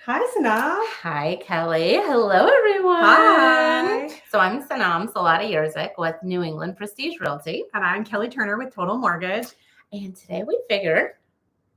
Hi, Sanam. Hi, Kelly. Hello, everyone. Hi. So I'm Sanam, Solati Yurczyk with New England Prestige Realty. And I'm Kelly Turner with Total Mortgage. And today we figured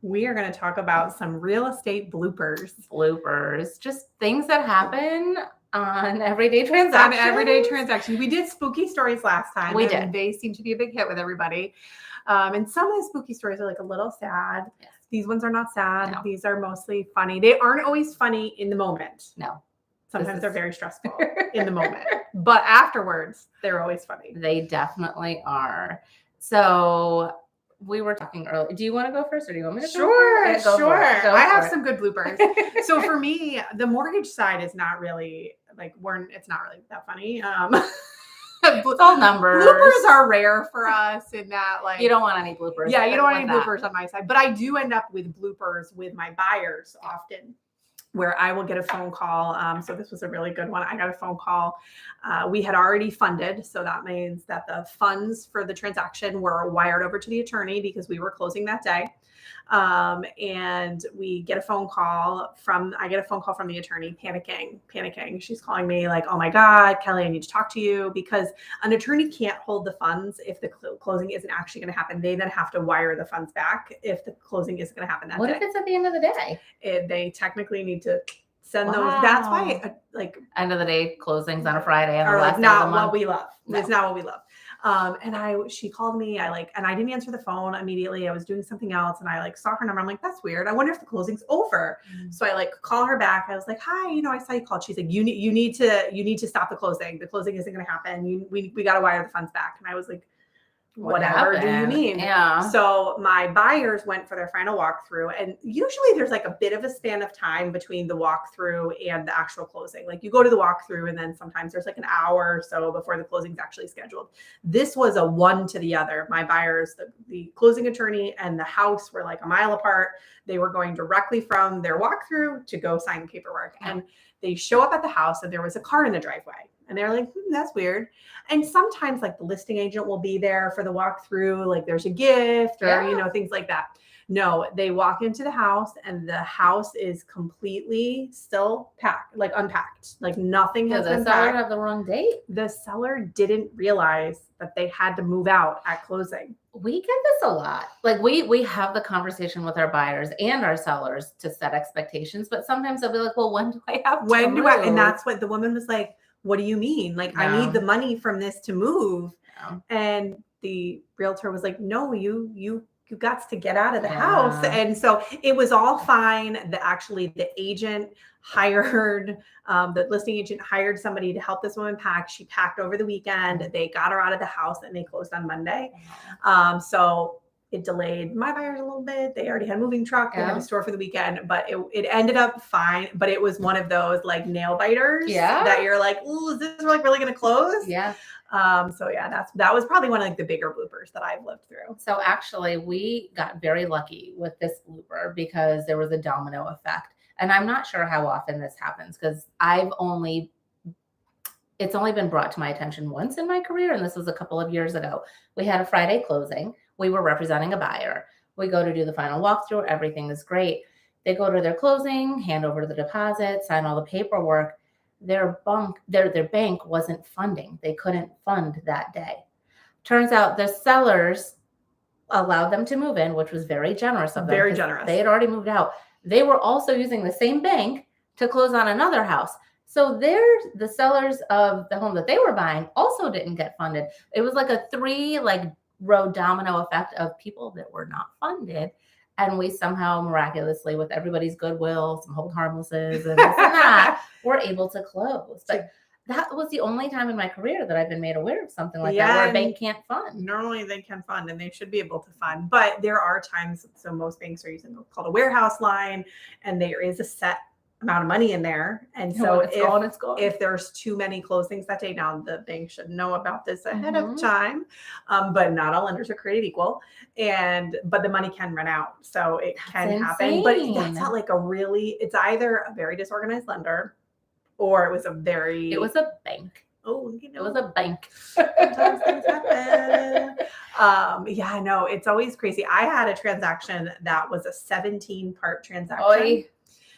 we are going to talk about some real estate bloopers. Just things that happen on everyday transactions. We did spooky stories last time. We did. They seem to be a big hit with everybody. And some of the spooky stories are like a little sad. Yes. These ones are not sad. No. These are mostly funny. They aren't always funny in the moment. No. Sometimes they're very stressful in the moment. But afterwards, they're always funny. They definitely are. So we were talking earlier. Do you want to go first or do you want me to Sure. I have some some good bloopers. So for me, the mortgage side is not really it's not really that funny. It's all numbers. Bloopers are rare for us in that you don't want any bloopers. Yeah, you don't want any bloopers on my side. But I do end up with bloopers with my buyers often, where I will get a phone call. So this was a really good one. I got a phone call. We had already funded. So that means that the funds for the transaction were wired over to the attorney because we were closing that day. And I get a phone call from the attorney panicking. She's calling me like, oh my God, Kelly, I need to talk to you, because an attorney can't hold the funds if the closing isn't actually going to happen. They then have to wire the funds back if the closing isn't going to happen that day. What if it's at the end of the day? They technically need to send those. That's why end of the day closings on a Friday are like not what we love. No. It's not what we love. She called me. And I didn't answer the phone immediately. I was doing something else, and I saw her number. I'm like, that's weird. I wonder if the closing's over. Mm-hmm. So I call her back. I was like, hi, I saw you called. She's like, you need to stop the closing. The closing isn't going to happen. We got to wire the funds back. And I was like, whatever do you mean? Yeah. So my buyers went for their final walkthrough, and usually there's a bit of a span of time between the walkthrough and the actual closing. You go to the walkthrough, and then sometimes there's an hour or so before the closing's actually scheduled. This was a one to the other. My buyers, the closing attorney and the house were a mile apart. They were going directly from their walkthrough to go sign paperwork. Yeah. And they show up at the house, and there was a car in the driveway. And they're like, that's weird. And sometimes the listing agent will be there for the walkthrough, there's a gift or, things like that. No, they walk into the house, and the house is completely still packed, unpacked. Nothing has been packed. The seller have the wrong date? The seller didn't realize that they had to move out at closing. We get this a lot. We have the conversation with our buyers and our sellers to set expectations, but sometimes they'll be like, well, when do I have to move? And that's what the woman was like, what do you mean? I need the money from this to move. No. And the realtor was like, no, you got to get out of the house. And so it was all fine. The agent hired, the listing agent hired somebody to help this woman pack. She packed over the weekend. They got her out of the house, and they closed on Monday. So it delayed my buyers a little bit. They already had a moving truck. They had to store for the weekend, but it ended up fine. But it was one of those nail biters that you're like, ooh, is this really going to close? Yeah. That was probably one of the bigger bloopers that I've lived through. So actually we got very lucky with this blooper because there was a domino effect. And I'm not sure how often this happens because it's only been brought to my attention once in my career. And this was a couple of years ago. We had a Friday closing. We were representing a buyer. We go to do the final walkthrough. Everything is great. They go to their closing, hand over the deposit, sign all the paperwork. Their bank wasn't funding. They couldn't fund that day. Turns out the sellers allowed them to move in, which was very generous of them. Very generous. They had already moved out. They were also using the same bank to close on another house. So the sellers of the home that they were buying also didn't get funded. It was a 3-row domino effect of people that were not funded. And we somehow miraculously, with everybody's goodwill, some hold harmlesses and this and that, were able to close. But that was the only time in my career that I've been made aware of something like that where a bank can't fund. Normally they can fund, and they should be able to fund. But there are times, so most banks are using what's called a warehouse line, and there is a set amount of money in there. And so if there's too many closings that day, now the bank should know about this ahead of time. But not all lenders are created equal. But the money can run out. So it can happen. But that's not it's either a very disorganized lender, or it was a bank. Oh, it was a bank. Sometimes things happen. It's always crazy. I had a transaction that was a 17-part transaction. Oy.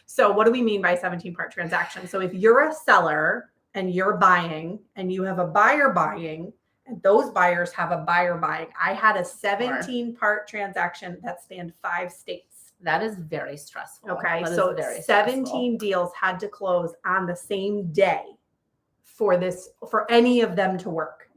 So what do we mean by 17-part transaction? So if you're a seller and you're buying and you have a buyer buying and those buyers have a buyer buying, I had a 17-part transaction that spanned 5 states. That is very stressful. Okay. That So is very 17 stressful. deals had to close on the same day for any of them to work.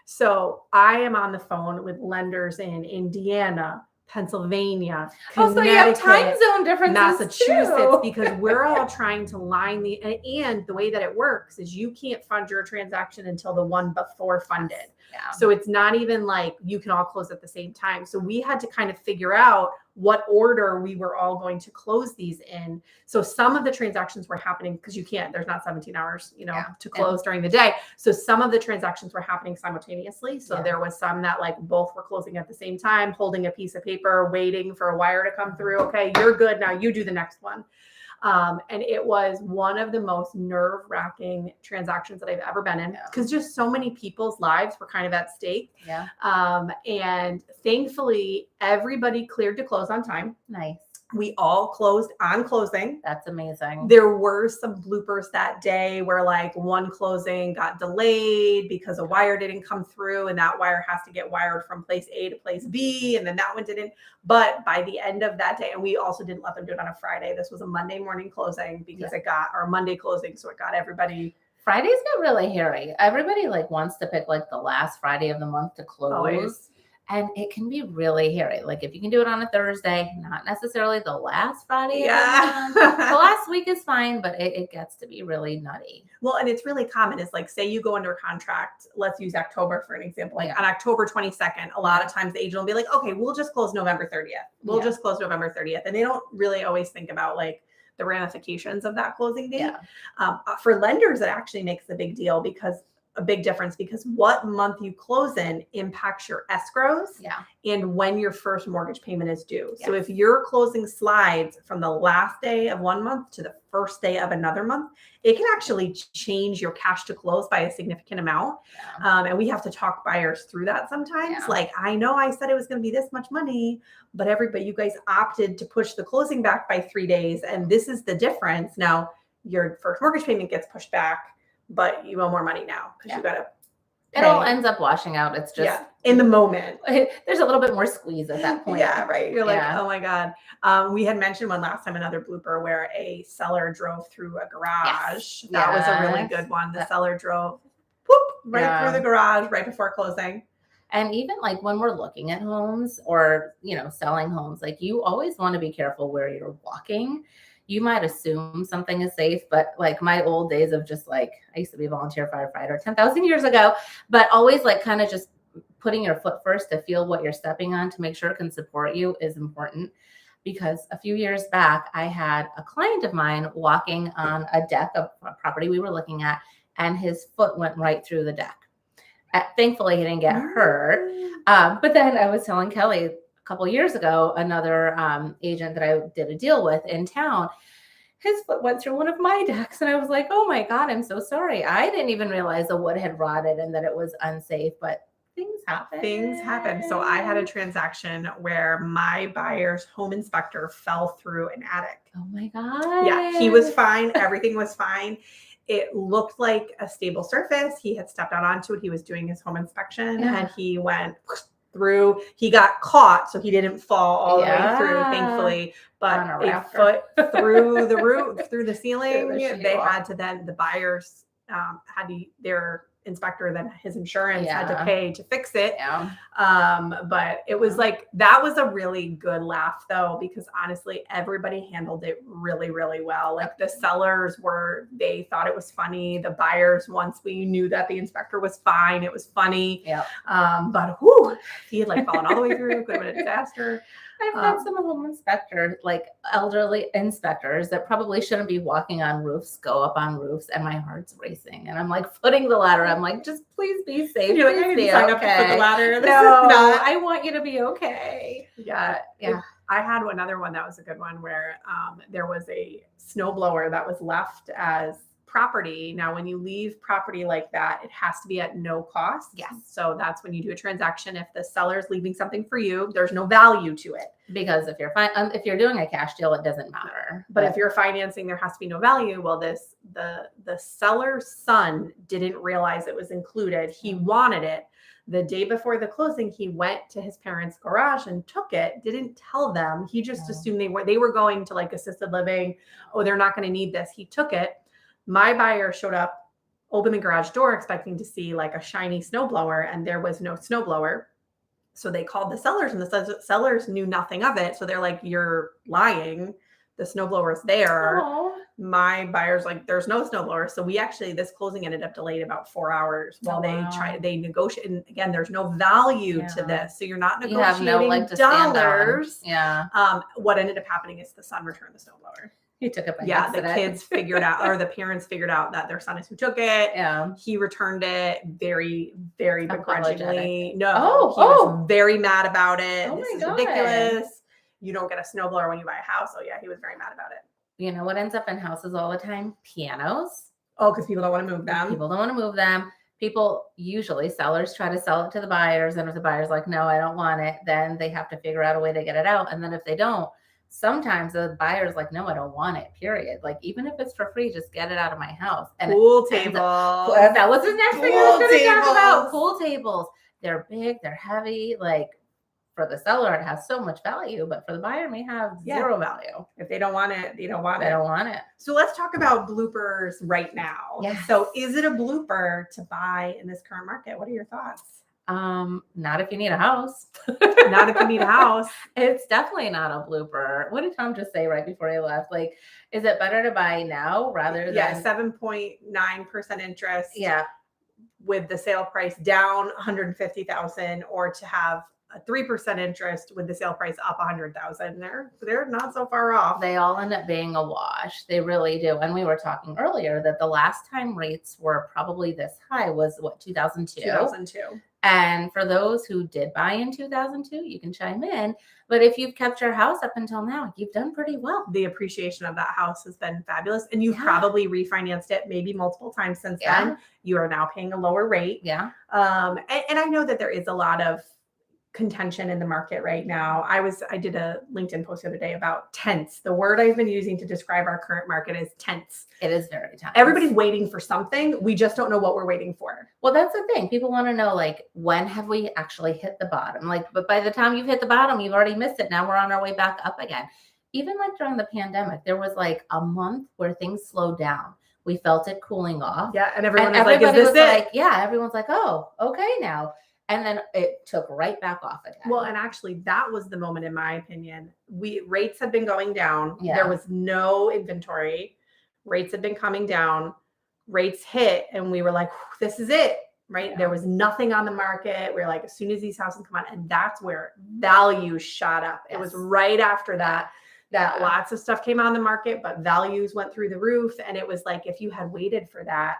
So I am on the phone with lenders in Indiana, Pennsylvania, Oh, so you have time Connecticut, zone differences Massachusetts, too. because we're all trying to line and the way that it works is you can't fund your transaction until the one before funded. Yeah. So it's not even like you can all close at the same time. So we had to kind of figure out what order we were all going to close these in. So some of the transactions were happening because there's not 17 hours, to close during the day. So some of the transactions were happening simultaneously. So there was some that like both were closing at the same time, holding a piece of paper, waiting for a wire to come through. Okay, you're good. Now you do the next one. And it was one of the most nerve-wracking transactions that I've ever been in because just so many people's lives were kind of at stake. Yeah. And thankfully, everybody cleared to close on time. Nice. We all closed on closing. That's amazing. There were some bloopers that day where like one closing got delayed because a wire didn't come through and that wire has to get wired from place A to place B. And then that one didn't. But by the end of that day, and we also didn't let them do it on a Friday. This was a Monday morning closing because it got our Monday closing. So it got everybody. Fridays get really hairy. Everybody like wants to pick like the last Friday of the month to close. Always. And it can be really hairy. Like if you can do it on a Thursday, not necessarily the last Friday. Yeah. The last week is fine, but it gets to be really nutty. Well, and it's really common is like, say you go under a contract, let's use October for an example, like on October 22nd, a lot of times the agent will be like, okay, we'll just close November 30th. We'll just close November 30th. And they don't really always think about like the ramifications of that closing date. For lenders, it actually makes a big difference because what month you close in impacts your escrows and when your first mortgage payment is due. So if your closing slides from the last day of one month to the first day of another month, it can actually change your cash to close by a significant amount. And we have to talk buyers through that sometimes. Like, I know I said it was going to be this much money, but you guys opted to push the closing back by 3 days. And this is the difference. Now your first mortgage payment gets pushed back, but you owe more money now because you got to pay. It all ends up washing out. It's just in the moment. There's a little bit more squeeze at that point. Yeah, right. You're like, oh my God. We had mentioned one last time, another blooper where a seller drove through a garage. That was a really good one. The seller drove right through the garage right before closing. And even like when we're looking at homes or, selling homes, like you always want to be careful where you're walking. You might assume something is safe, but like my old days of just like, I used to be a volunteer firefighter 10,000 years ago, but always like kind of just putting your foot first to feel what you're stepping on to make sure it can support you is important. Because a few years back, I had a client of mine walking on a deck of a property we were looking at, and his foot went right through the deck. Thankfully, he didn't get hurt. But then I was telling Kelly, couple of years ago, another agent that I did a deal with in town, his foot went through one of my decks. And I was like, oh my God, I'm so sorry. I didn't even realize the wood had rotted and that it was unsafe, but things happen. So I had a transaction where my buyer's home inspector fell through an attic. Oh my God. Yeah, he was fine. Everything was fine. It looked like a stable surface. He had stepped out onto it. He was doing his home inspection and he went through. He got caught, so he didn't fall all the way through, thankfully. But a foot through the roof, through the ceiling. The buyers their inspector, then his insurance had to pay to fix it. But it was like, that was a really good laugh though, because honestly, everybody handled it really, really well. Like the sellers they thought it was funny. The buyers, once we knew that the inspector was fine, it was funny. But he had like fallen all the way through, could have been a disaster. I've had some home inspectors, like elderly inspectors that probably shouldn't be walking on roofs, go up on roofs, and my heart's racing. And I'm like footing the ladder. I'm like, just please be safe. You're like, I didn't sign up to foot the ladder. I want you to be okay. Yeah. I had another one that was a good one where there was a snowblower that was left as property. Now, when you leave property like that, it has to be at no cost. Yes. So that's when you do a transaction. If the seller's leaving something for you, there's no value to it. Because if you're doing a cash deal, it doesn't matter. But if you're financing, there has to be no value. Well, the seller's son didn't realize it was included. He wanted it. The day before the closing, he went to his parents' garage and took it. Didn't tell them. He just assumed they were going to like assisted living. Oh, they're not going to need this. He took it. My buyer showed up, opened the garage door, expecting to see like a shiny snowblower, and there was no snowblower. So they called the sellers, and the sellers knew nothing of it. So they're like, "You're lying. The snowblower's there." Aww. My buyer's like, "There's no snowblower." So this closing ended up delayed about 4 hours while they negotiate. And again, there's no value to this. So you're not negotiating dollars. What ended up happening is the son returned the snowblower. He took it by accident. The kids figured out, or the parents figured out that their son is who took it. Yeah. He returned it very, very begrudgingly. He was very mad about it. This is God. ridiculous. You don't get a snowblower when you buy a house. So yeah, he was very mad about it. You know what ends up in houses all the time? Pianos. Oh, because people don't want to move them. People don't want to move them. Sellers try to sell it to the buyers. And if the buyer's like, no, I don't want it, then they have to figure out a way to get it out. And then if they don't, sometimes the buyer's like, no, I don't want it, period. Like, even if it's for free, just get it out of my house. And pool tables. That was the next thing I was going to talk about. Pool tables. They're big, they're heavy. Like, for the seller, it has so much value, but for the buyer, it may have zero value. If they don't want it, they don't want it. They don't want it. So let's talk about bloopers right now. Yes. So is it a blooper to buy in this current market? What are your thoughts? Not if you need a house. Not if you need a house. It's definitely not a blooper. What did Tom just say right before he left? Like, is it better to buy now rather than 7.9% interest? Yeah. With the sale price down 150,000, or to have a 3% interest with the sale price up 100,000. They're not so far off. They all end up being a wash. They really do. And we were talking earlier that the last time rates were probably this high was what, 2002? 2002. And for those who did buy in 2002, you can chime in. But if you've kept your house up until now, you've done pretty well. The appreciation of that house has been fabulous. And you've probably refinanced it maybe multiple times since then. You are now paying a lower rate. Yeah. And I know that there is a lot of contention in the market right now. I did a LinkedIn post the other day about tense. The word I've been using to describe our current market is tense. It is very tense. Everybody's waiting for something. We just don't know what we're waiting for. Well, that's the thing. People want to know, like, when have we actually hit the bottom? Like, but by the time you've hit the bottom, you've already missed it. Now we're on our way back up again. Even like during the pandemic, there was like a month where things slowed down. We felt it cooling off. Yeah. And everybody was like, everyone's like, oh, okay now. And then it took right back off again. Well, and actually that was the moment, in my opinion. Rates had been going down. Yeah. There was no inventory. Rates had been coming down. Rates hit, and we were like, this is it, right? Yeah. There was nothing on the market. We were like, as soon as these houses come on, and that's where values shot up. Yes. It was right after that lots of stuff came on the market, but values went through the roof. And it was like, if you had waited for that,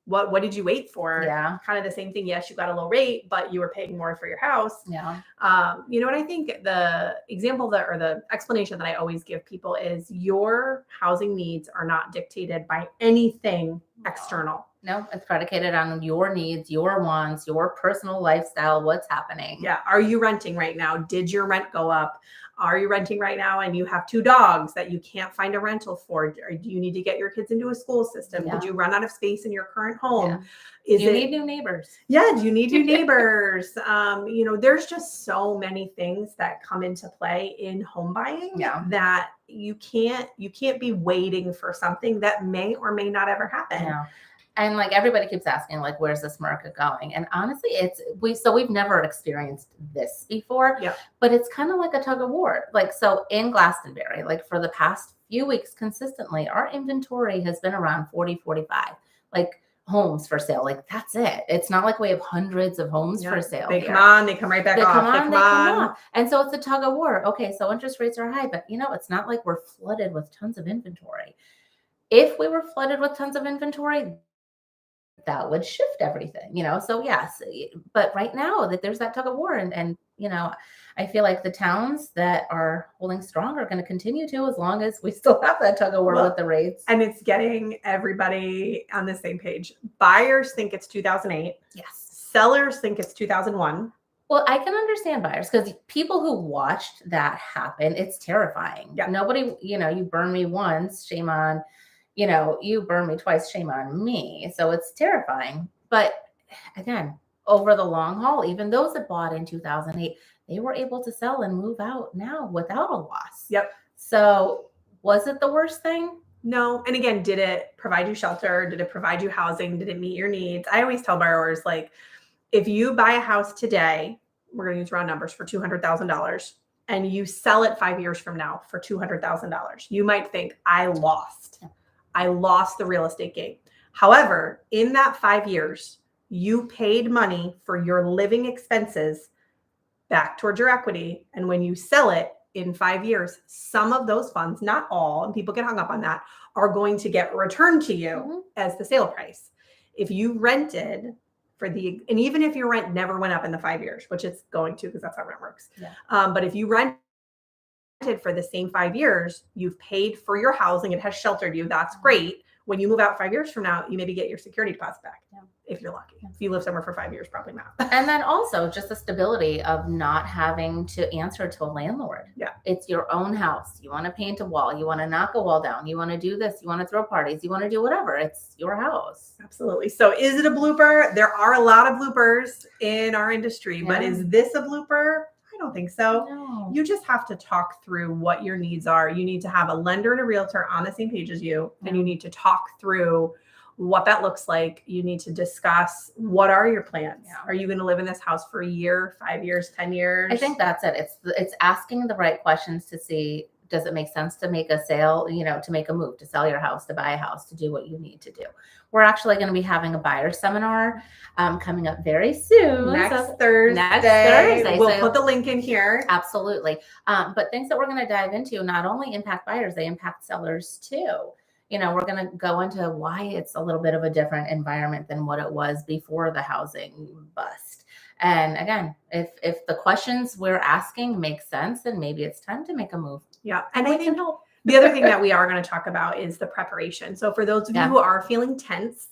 what did you wait for? Yeah. Kind of the same thing. Yes, you got a low rate, but you were paying more for your house. Yeah. And I think the example or the explanation that I always give people is your housing needs are not dictated by anything external. No, it's predicated on your needs, your wants, your personal lifestyle, what's happening. Yeah. Are you renting right now? Did your rent go up? Are you renting right now and you have 2 dogs that you can't find a rental for? Or do you need to get your kids into a school system? Yeah. Did you run out of space in your current home? Yeah. Do you need new neighbors? Yeah. Do you need new neighbors? There's just so many things that come into play in home buying that you can't be waiting for something that may or may not ever happen. Yeah. And like everybody keeps asking, like, where's this market going? And honestly, we've never experienced this before, but it's kind of like a tug of war. Like, so in Glastonbury, like for the past few weeks consistently, our inventory has been around 40, 45, like homes for sale. Like that's it. It's not like we have hundreds of homes for sale. They come on, they come right back off. They come on. And so it's a tug of war. Okay. So interest rates are high, but it's not like we're flooded with tons of inventory. If we were flooded with tons of inventory, that would shift everything, So yes, but right now that there's that tug of war and I feel like the towns that are holding strong are going to continue to, as long as we still have that tug of war with the rates. And it's getting everybody on the same page. Buyers think it's 2008. Yes. Sellers think it's 2001. Well, I can understand buyers because people who watched that happen, it's terrifying. Yeah. Nobody, you burn me once, shame on, you burn me twice, shame on me. So it's terrifying. But again, over the long haul, even those that bought in 2008, they were able to sell and move out now without a loss. Yep. So was it the worst thing? No. And again, did it provide you shelter? Did it provide you housing? Did it meet your needs? I always tell borrowers, like, if you buy a house today, we're going to use round numbers for $200,000, and you sell it 5 years from now for $200,000, you might think, I lost the real estate game. However, in that 5 years, you paid money for your living expenses back towards your equity. And when you sell it in 5 years, some of those funds, not all, and people get hung up on that, are going to get returned to you as the sale price. If you rented and even if your rent never went up in the 5 years, which it's going to, because that's how rent works. Yeah. But if you rented for the same 5 years, you've paid for your housing, it has sheltered you. That's great. When you move out 5 years from now, you maybe get your security deposit back. Yeah. If you're lucky. If you live somewhere for 5 years, probably not. And then also just the stability of not having to answer to a landlord. Yeah. It's your own house. You want to paint a wall. You want to knock a wall down. You want to do this. You want to throw parties. You want to do whatever. It's your house. Absolutely. So is it a blooper? There are a lot of bloopers in our industry, but is this a blooper? I don't think so. No. You just have to talk through what your needs are. You need to have a lender and a realtor on the same page as you, and you need to talk through what that looks like. You need to discuss, what are your plans? Yeah. Are you going to live in this house for a year, 5 years, 10 years? I think that's it. It's asking the right questions to see, does it make sense to make a sale, to make a move, to sell your house, to buy a house, to do what you need to do. We're actually going to be having a buyer seminar coming up very soon. Next Thursday. We'll put the link in here. Absolutely. But things that we're going to dive into not only impact buyers, they impact sellers too. We're going to go into why it's a little bit of a different environment than what it was before the housing bust. And again, if the questions we're asking make sense, then maybe it's time to make a move. Yeah. And we I can think help. the other thing that we are going to talk about is the preparation. So for those of you who are feeling tense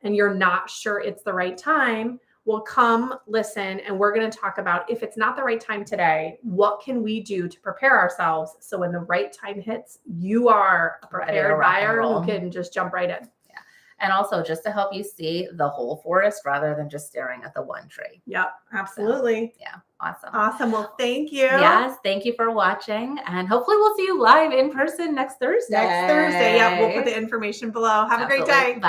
and you're not sure it's the right time, well, come listen, and we're going to talk about, if it's not the right time today, what can we do to prepare ourselves so when the right time hits, you are a prepared buyer who can just jump right in. Yeah. And also just to help you see the whole forest rather than just staring at the one tree. Yep, absolutely. So, yeah. Awesome. Awesome. Well, thank you. Yes. Thank you for watching. And hopefully we'll see you live in person next Thursday. Yeah, we'll put the information below. Have a great day. Bye.